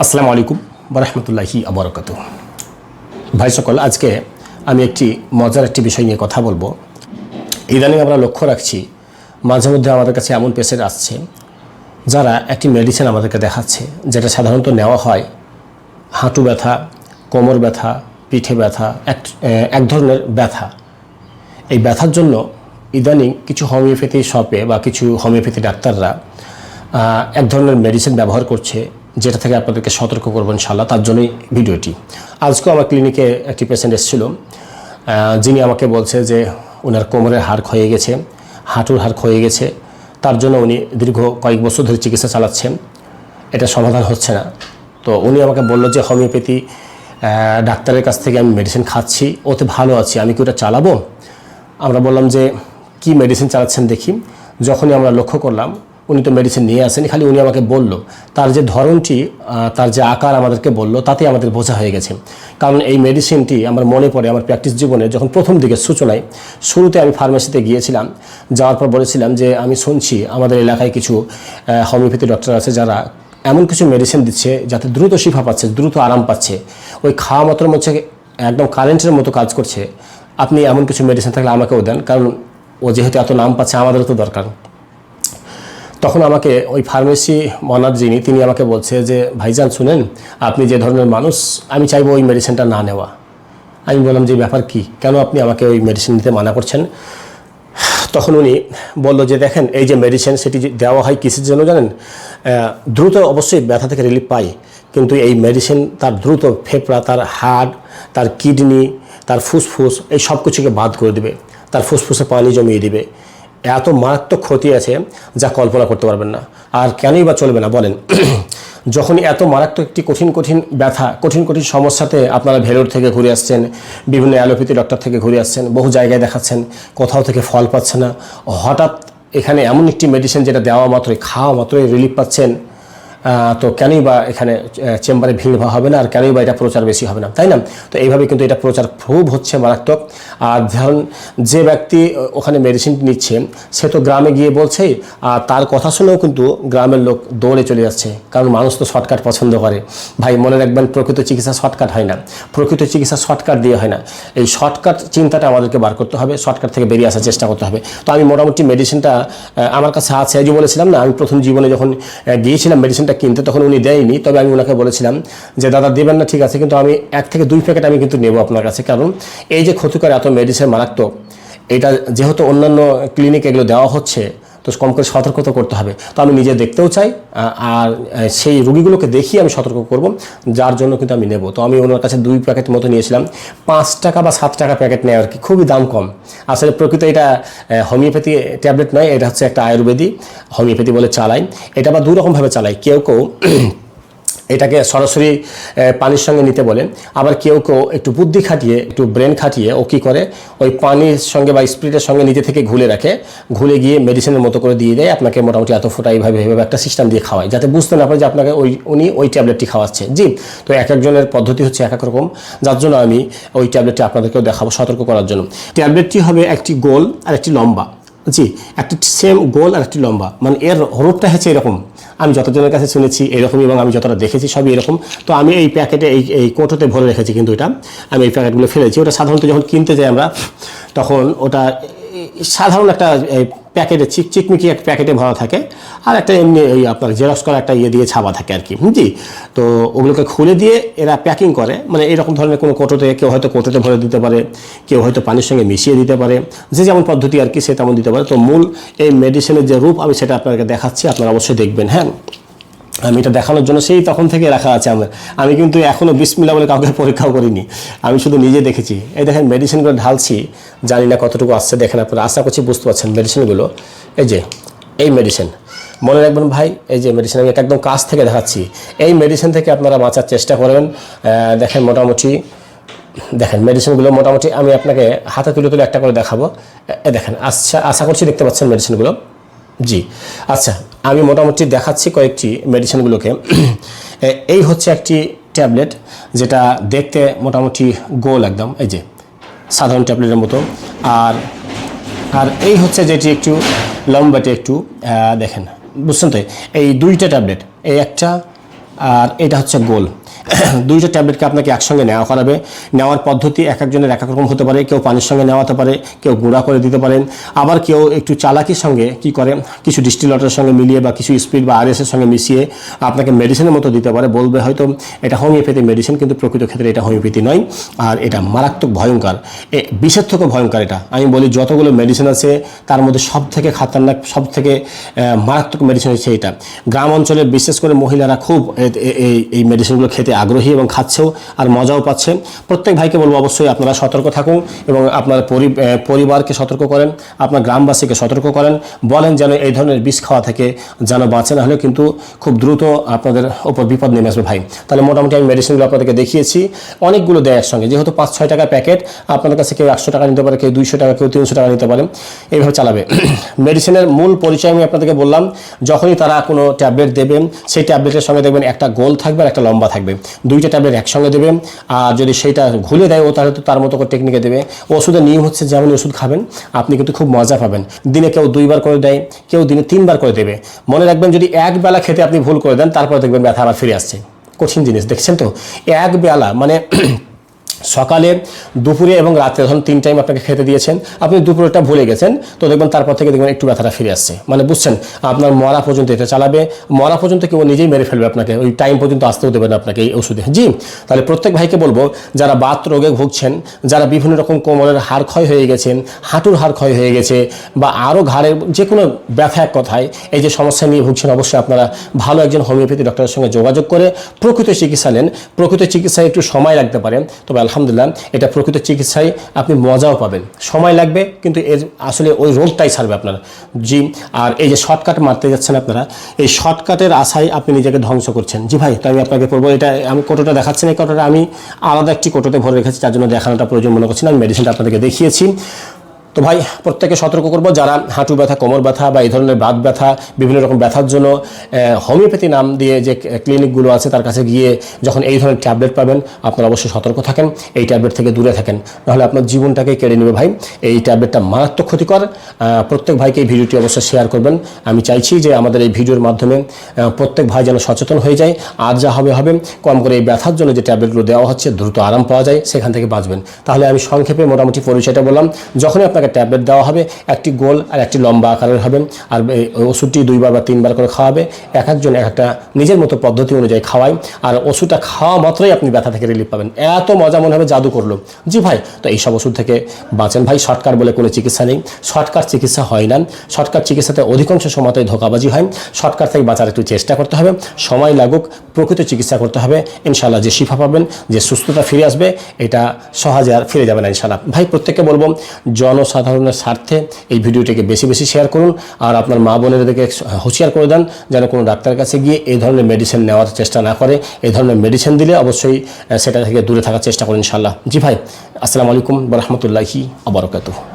আসসালামু আলাইকুম ওয়া আবরাকাতুহ। ভাই সকল, আজকে আমি একটি মজার একটি বিষয় নিয়ে কথা বলবো। ইদানিং আমরা লক্ষ্য রাখছি মাঝে মধ্যে আমাদের কাছে এমন পেশেন্ট আসছে যারা একটি মেডিসিন আমাদেরকে দেখাচ্ছে, যেটা সাধারণত নেওয়া হয় হাঁটু ব্যথা, কোমর ব্যথা, পিঠে ব্যথা, এক ধরনের ব্যথা। এই ব্যথার জন্য ইদানিং কিছু হোমিওপ্যাথি শপে বা কিছু হোমিওপ্যাথি ডাক্তাররা এক ধরনের মেডিসিন ব্যবহার করছে, যেটা থেকে আপনাদেরকে সতর্ক করবো ইনশাআল্লাহ। তার জন্যই ভিডিওটি। আজকেও আমার ক্লিনিকে একটি পেশেন্ট এসেছিল, যিনি আমাকে বলছে যে ওনার কোমরের হাড় ক্ষয়ে গেছে, হাঁটুর হাড় ক্ষয়ে গেছে। তার জন্য উনি দীর্ঘ কয়েক বছর ধরে চিকিৎসা চালাচ্ছেন, এটা সমাধান হচ্ছে না। তো উনি আমাকে বলল যে হোমিওপ্যাথি ডাক্তারের কাছ থেকে আমি মেডিসিন খাচ্ছি, ওতে ভালো আছি, আমি কি ওটা চালাবো? আমরা বললাম যে কি মেডিসিন চালাচ্ছেন দেখি। যখনই আমরা লক্ষ্য করলাম উনি তো মেডিসিন নিয়ে আসেন, খালি উনি আমাকে বলল, তার যে ধরনটি, তার যে আকার আমাদেরকে বলল, তাতে আমাদের বোঝা হয়ে গেছে। কারণ এই মেডিসিনটি আমার মনে পড়ে আমার প্র্যাকটিস জীবনে যখন প্রথম দিকে সূচনায় শুরুতে আমি ফার্মেসিতে গিয়েছিলাম, যাওয়ার পর বলেছিলাম যে আমি শুনছি আমাদের এলাকায় কিছু হোমিওপ্যাথি ডক্টর আছে যারা এমন কিছু মেডিসিন দিচ্ছে যাতে দ্রুত শিফা পাচ্ছে, দ্রুত আরাম পাচ্ছে, ওই খাওয়া মাত্র হচ্ছে একদম কারেন্টের মতো কাজ করছে। আপনি এমন কিছু মেডিসিন থাকলে আমাকেও দেন, কারণ ও যেহেতু এত নাম পাচ্ছে আমাদেরও তো দরকার। তখন আমাকে ওই ফার্মেসি ওনার যিনি, তিনি আমাকে বলছে যে ভাইজান শুনেন, আপনি যে ধরনের মানুষ, আমি চাইবো ওই মেডিসিনটা না নেওয়া। আমি বললাম যে ব্যাপার কি, কেন আপনি আমাকে ওই মেডিসিন নিতে মানা করছেন? তখন উনি বললো যে দেখেন, এই যে মেডিসিন সেটি দেওয়া হয় কিসের জন্য জানেন? দ্রুত অবশ্যই ব্যথা থেকে রিলিফ পাই, কিন্তু এই মেডিসিন তার দ্রুত ফেফড়া, তার হার্ট, তার কিডনি, তার ফুসফুস, এই সব কিছুকে বাদ করে দেবে, তার ফুসফুসে পানি জমিয়ে দিবে। এত মারাত্মক ক্ষতি আছে যা কল্পনা করতে পারবেন না। আর কেনই বা চলবে না বলেন? যখনই এত মারাত্মক একটি কঠিন ব্যথা, কঠিন সমস্যাতে আপনারা ভেলোর থেকে ঘুরে আসছেন, বিভিন্ন অ্যালোপ্যাথি ডক্টর থেকে ঘুরে আসছেন, বহু জায়গায় দেখাচ্ছেন, কোথাও থেকে ফল পাচ্ছে না, হঠাৎ এখানে এমন একটি মেডিসিন যেটা দেওয়া মাত্রই, খাওয়া মাত্রই রিলিফ পাচ্ছেন, তো কেনই বা এখানে চেম্বারে ভিড় হবে না, আর কেনই বা এটা প্রচার বেশি হবে না, তাই না? তো এইভাবে কিন্তু এটা প্রচার খুব হচ্ছে মারাত্মক। আর ধরুন যে ব্যক্তি ওখানে মেডিসিন নিচ্ছে, সে তো গ্রামে গিয়ে বলছেই, আর তার কথা শুনেও কিন্তু গ্রামের লোক দৌড়ে চলে যাচ্ছে, কারণ মানুষ তো শর্টকাট পছন্দ করে। ভাই মনে রাখবেন, প্রকৃত চিকিৎসা শর্টকাট হয় না, প্রকৃত চিকিৎসা শর্টকাট দিয়ে হয় না। এই শর্টকাট চিন্তাটা আমাদেরকে বার করতে হবে, শর্টকাট থেকে বেরিয়ে আসার চেষ্টা করতে হবে। তো আমি মোটামুটি মেডিসিনটা আমার কাছে আছে, যে বলেছিলাম না, আমি প্রথম জীবনে যখন গিয়েছিলাম মেডিসিনটা কিনতে, তখন উনি দেয়নি, তবে আমি ওনাকে বলেছিলাম যে দাদা দেবেন না, ঠিক আছে, কিন্তু আমি 1 থেকে 2 প্যাকেট আমি কিন্তু নেব আপনার কাছে, কারণ এই যে ক্ষতিকর এত মেডিসিন মারাত্মক, এটা যেহেতু অন্যান্য ক্লিনিক এগুলো দেওয়া হচ্ছে, তো কম করে সতর্কতা করতে হবে। তো আমি নিজে দেখতেও চাই, আর সেই রুগীগুলোকে দেখিয়ে আমি সতর্ক করব, যার জন্য কিন্তু আমি নেব। তো আমি ওনার কাছে 2 প্যাকেট মতো নিয়েছিলাম, 5 টাকা বা 7 টাকা প্যাকেট নেয় আর কি, খুবই দাম কম। আসলে প্রকৃত এটা হোমিওপ্যাথি ট্যাবলেট নয়, এটা হচ্ছে একটা আয়ুর্বেদিক, হোমিওপ্যাথি বলে চালাই। এটা বা 2 রকমভাবে চালাই, কেউ এটাকে সরাসরি পানির সঙ্গে নিতে বলেন, আবার কেউ একটু বুদ্ধি খাটিয়ে, একটু ব্রেন খাটিয়ে ও কী করে, ওই পানির সঙ্গে বা স্পিরিটের সঙ্গে নিজে থেকে ঘুলে রাখে, ঘুলে গিয়ে মেডিসিনের মতো করে দিয়ে দেয় আপনাকে, মোটামুটি এত ফোঁটা এইভাবে একটা সিস্টেম দিয়ে খাওয়ায়, যাতে বুঝতে না পারে যে আপনাকে উনি ওই ট্যাবলেটটি খাওয়াচ্ছে। জি, তো এক একজনের পদ্ধতি হচ্ছে এক এক রকম, যার জন্য আমি ওই ট্যাবলেটটি আপনাদেরকেও দেখাবো সতর্ক করার জন্য। ট্যাবলেটটি হবে একটি গোল আর একটি লম্বা। জি, একটি সেম গোল আর একটি লম্বা, মানে এর রূপটা হচ্ছে এরকম। আমি যতজনের কাছে শুনেছি এরকমই, এবং আমি যতটা দেখেছি সবই এরকম। তো আমি এই প্যাকেটে এই কোটোতে ভরে রেখেছি, কিন্তু এটা আমি এই প্যাকেটগুলো ফেলেছি। ওটা সাধারণত যখন কিনতে যাই আমরা, তখন ওটা সাধারণ একটা প্যাকেটে চিকমিকি এক প্যাকেটে ভরা থাকে, আর একটা এমনি ওই আপনার জেরক্স করা একটা দিয়ে ছাপা থাকে আর কি। জি, তো ওগুলোকে খুলে দিয়ে এরা প্যাকিং করে, মানে এরকম ধরনের কোনো কোটোতে, কেউ হয়তো কোটোতে ভরে দিতে পারে, কেউ হয়তো পানির সঙ্গে মিশিয়ে দিতে পারে, যে যেমন পদ্ধতি আর কি সে তেমন দিতে পারে। তো মূল এই মেডিসিনের যে রূপ আমি সেটা আপনাকে দেখাচ্ছি, আপনারা অবশ্যই দেখবেন। হ্যাঁ, আমি এটা দেখানোর জন্য সেই তখন থেকে রাখা আছে আমি কিন্তু এখনও বিসমিল্লাহ বলে কাউকে পরীক্ষাও করিনি, আমি শুধু নিজে দেখেছি। এই দেখেন মেডিসিনগুলো ঢালছি, জানি না কতটুকু আসছে, দেখেন আপনারা, আশা করছি বুঝতে পারছেন মেডিসিনগুলো। এই যে এই মেডিসিন, মনে রাখবেন ভাই, এই যে মেডিসিন আমি একদম কাছ থেকে দেখাচ্ছি, এই মেডিসিন থেকে আপনারা বাঁচার চেষ্টা করবেন। দেখেন মোটামুটি, দেখেন মেডিসিনগুলো মোটামুটি আমি আপনাকে হাতে তুলে একটা করে দেখাবো। দেখেন, আশা করছি দেখতে পাচ্ছেন মেডিসিনগুলো। জি, আচ্ছা, আমি মোটামুটি দেখাচ্ছি কয়েকটি মেডিসিনগুলোকে। এই হচ্ছে একটি ট্যাবলেট, যেটা দেখতে মোটামুটি গোল একদম, এই যে সাধারণ ট্যাবলেটের মতো। আর এই হচ্ছে যেটি একটু লম্বাটে একটু, দেখেন, বুঝছেন তো? এই 2টা ট্যাবলেট, এই একটা আর এটা হচ্ছে গোল। দুইটা ট্যাবলেটকে আপনাকে একসঙ্গে নেওয়া করাবে। নেওয়ার পদ্ধতি এক একজনের এক এক রকম হতে পারে। কেউ পানির সঙ্গে নেওয়াতে পারে, কেউ গুঁড়া করে দিতে পারেন, আবার কেউ একটু চালাকির সঙ্গে কি করে কিছু ডিস্টিল ওয়াটারের সঙ্গে মিলিয়ে বা কিছু স্পিড বা আরএসের সঙ্গে মিশিয়ে আপনাকে মেডিসিনের মতো দিতে পারে। বলবে হয়তো এটা হোমিওপ্যাথি মেডিসিন, কিন্তু প্রকৃত ক্ষেত্রে এটা হোমিওপ্যাথি নয়। আর এটা মারাত্মক ভয়ঙ্কর, বিষের থেকেও ভয়ঙ্কর। এটা আমি বলি যতগুলো মেডিসিন আছে তার মধ্যে সব থেকে খাতারনাক, সব থেকে মারাত্মক মেডিসিন হচ্ছে এটা। গ্রাম অঞ্চলে বিশেষ করে মহিলারা খুব এই মেডিসিনগুলো খেতে আগ্রহী এবং খাচ্ছেও আর মজাও পাচ্ছে। প্রত্যেক ভাইকে বলবো অবশ্যই আপনারা সতর্ক থাকুন এবং আপনার পরিবারকে সতর্ক করেন, আপনার গ্রামবাসীকে সতর্ক করেন, বলেন যেন এই ধরনের বিষ খাওয়া থেকে যেন বাঁচে, না হলে কিন্তু খুব দ্রুত আপনাদের ওপর বিপদ নেমে আসবে ভাই। তাহলে মোটামুটি আমি মেডিসিনগুলো আপনাদেরকে দেখিয়েছি, অনেকগুলো দেয় একসঙ্গে, যেহেতু 5-6 টাকা প্যাকেট, আপনাদের কাছে কেউ 100 টাকা নিতে পারে, কেউ 200 টাকা, কেউ 300 টাকা নিতে পারে, এইভাবে চালাবে। মেডিসিনের মূল পরিচয় আমি আপনাদেরকে বললাম। যখনই তারা কোনো ট্যাবলেট দেবেন, সেই ট্যাবলেটের সঙ্গে দেখবেন একটা গোল থাকবে আর একটা লম্বা থাকবে, দুইটা ট্যাবলেট একসঙ্গে দেবে। আর যদি সেইটা ঘুলে দেয় ও, তাহলে তো তার মতো করে টেকনিকে দেবে। ওষুধের নিয়ম হচ্ছে যেমন ওষুধ খাবেন আপনি কিন্তু খুব মজা পাবেন। দিনে কেউ 2 বার করে দেয়, কেউ দিনে 3 বার করে দেবে। মনে রাখবেন যদি এক বেলা খেতে আপনি ভুল করে দেন, তারপরে দেখবেন ব্যথা আবার ফিরে আসছে। কঠিন জিনিস, দেখছেন তো? এক বেলা মানে সকালে, দুপুরে এবং রাত্রে, ধরুন 3 টাইম আপনাকে খেতে দিয়েছেন, আপনি দুপুরেটা ভুলে গেছেন, তো দেখবেন তারপর থেকে দেখবেন একটু ব্যথাটা ফিরে আসছে। মানে বুঝছেন, আপনার মরা পর্যন্ত এটা চালাবে। মরা পর্যন্ত কেউ নিজেই মেরে ফেলবে আপনাকে, ওই টাইম পর্যন্ত আসতেও দেবে না আপনাকে এই ওষুধে। জি, তাহলে প্রত্যেক ভাইকে বলবো যারা বাত রোগে ভুগছেন, যারা বিভিন্ন রকম কোমরের হাড় ক্ষয় হয়ে গেছেন, হাঁটুর হাড় ক্ষয় হয়ে গেছে, বা আরও ঘাড়ের যে কোনো ব্যথা, এক কথায় এই যে সমস্যা নিয়ে ভুগছেন, অবশ্যই আপনারা ভালো একজন হোমিওপ্যাথি ডক্টরের সঙ্গে যোগাযোগ করে প্রকৃত চিকিৎসা নেন। প্রকৃত চিকিৎসায় একটু সময় লাগতে পারে, তবে আলহামদুলিল্লাহ এটা প্রকৃত চিকিৎসায় আপনি মজাও পাবেন। সময় লাগবে কিন্তু এর আসলে ওই রোগটাই ছাড়বে আপনার। জি, আর এই যে শর্টকাট মারতে যাচ্ছেন আপনারা, এই শর্টকাটের আশায় আপনি নিজেকে ধ্বংস করছেন। জি ভাই, তো আমি আপনাকে বলবো, এটা আমি কোটোটা দেখাচ্ছি না, এই কোটোটা আমি আলাদা একটি কোটোতে ভরে রেখেছি, তার জন্য দেখানোটা প্রয়োজন মনে করছি না। আমি মেডিসিনটা আপনাদেরকে দেখিয়েছি। তো ভাই প্রত্যেকে সতর্ক করবো, যারা হাঁটু ব্যথা, কোমর ব্যথা বা এই ধরনের বাত ব্যথা, বিভিন্ন রকম ব্যথার জন্য হোমিওপ্যাথি নাম দিয়ে যে ক্লিনিকগুলো আছে তার কাছে গিয়ে যখন এই ধরনের ট্যাবলেট পাবেন, আপনারা অবশ্যই সতর্ক থাকেন, এই ট্যাবলেট থেকে দূরে থাকেন, নাহলে আপনার জীবনটাকে কেড়ে নেবে ভাই। এই ট্যাবলেটটা মারাত্মক ক্ষতিকর। প্রত্যেক ভাইকে এই ভিডিওটি অবশ্যই শেয়ার করবেন। আমি চাইছি যে আমাদের এই ভিডিওর মাধ্যমে প্রত্যেক ভাই যেন সচেতন হয়ে যায়, আর যা হবে হবে, কম করে এই ব্যথার জন্য যে ট্যাবলেটগুলো দেওয়া হচ্ছে দ্রুত আরাম পাওয়া যায়, সেখান থেকে বাঁচবেন। তাহলে আমি সংক্ষেপে মোটামুটি পরিচয়টা বললাম। যখনই আপনাকে ট্যাবলেট দেওয়া হবে, একটি গোল আর একটি লম্বা আকারের হবে, আর ওষুধটি 2 বার বা 3 বার করে খাওয়াবে। এক একজন এক একটা নিজের মতো পদ্ধতি অনুযায়ী খাওয়াই, আর ওষুধটা খাওয়া মাত্রই আপনি ব্যথা থেকে রিলিফ পাবেন। এত মজা মনে হবে জাদু করলো। জি ভাই, তো এইসব ওষুধ থেকে বাঁচেন ভাই। শর্টকাট বলে কোনো চিকিৎসা নেই, শর্টকাট চিকিৎসা হয় না। শর্টকাট চিকিৎসাতে অধিকাংশ সময়তেই ধোঁকাবাজি হয়। শর্টকাট থেকে বাঁচার একটু চেষ্টা করতে হবে, সময় লাগুক, প্রকৃত চিকিৎসা করতে হবে। ইনশাআল্লাহ যে শিফা পাবেন, যে সুস্থতা ফিরে আসবে, এটা সহজে আর ফিরে যাবে না ইনশাআল্লাহ। ভাই প্রত্যেককে বলবো, জনসাধারণের স্বার্থে এই ভিডিওটিকে বেশি বেশি শেয়ার করুন, আর আপনার মা বোনেদেরকে হুঁশিয়ার করে দেন যেন কোনো ডাক্তারের কাছে গিয়ে এই ধরনের মেডিসিন নেওয়ার চেষ্টা না করে। এই ধরনের মেডিসিন দিলে অবশ্যই সেটা থেকে দূরে থাকার চেষ্টা করুন ইনশাআল্লাহ। জি ভাই, আসসালামু আলাইকুম ওয়া রাহমাতুল্লাহি ওয়া বারাকাতুহু।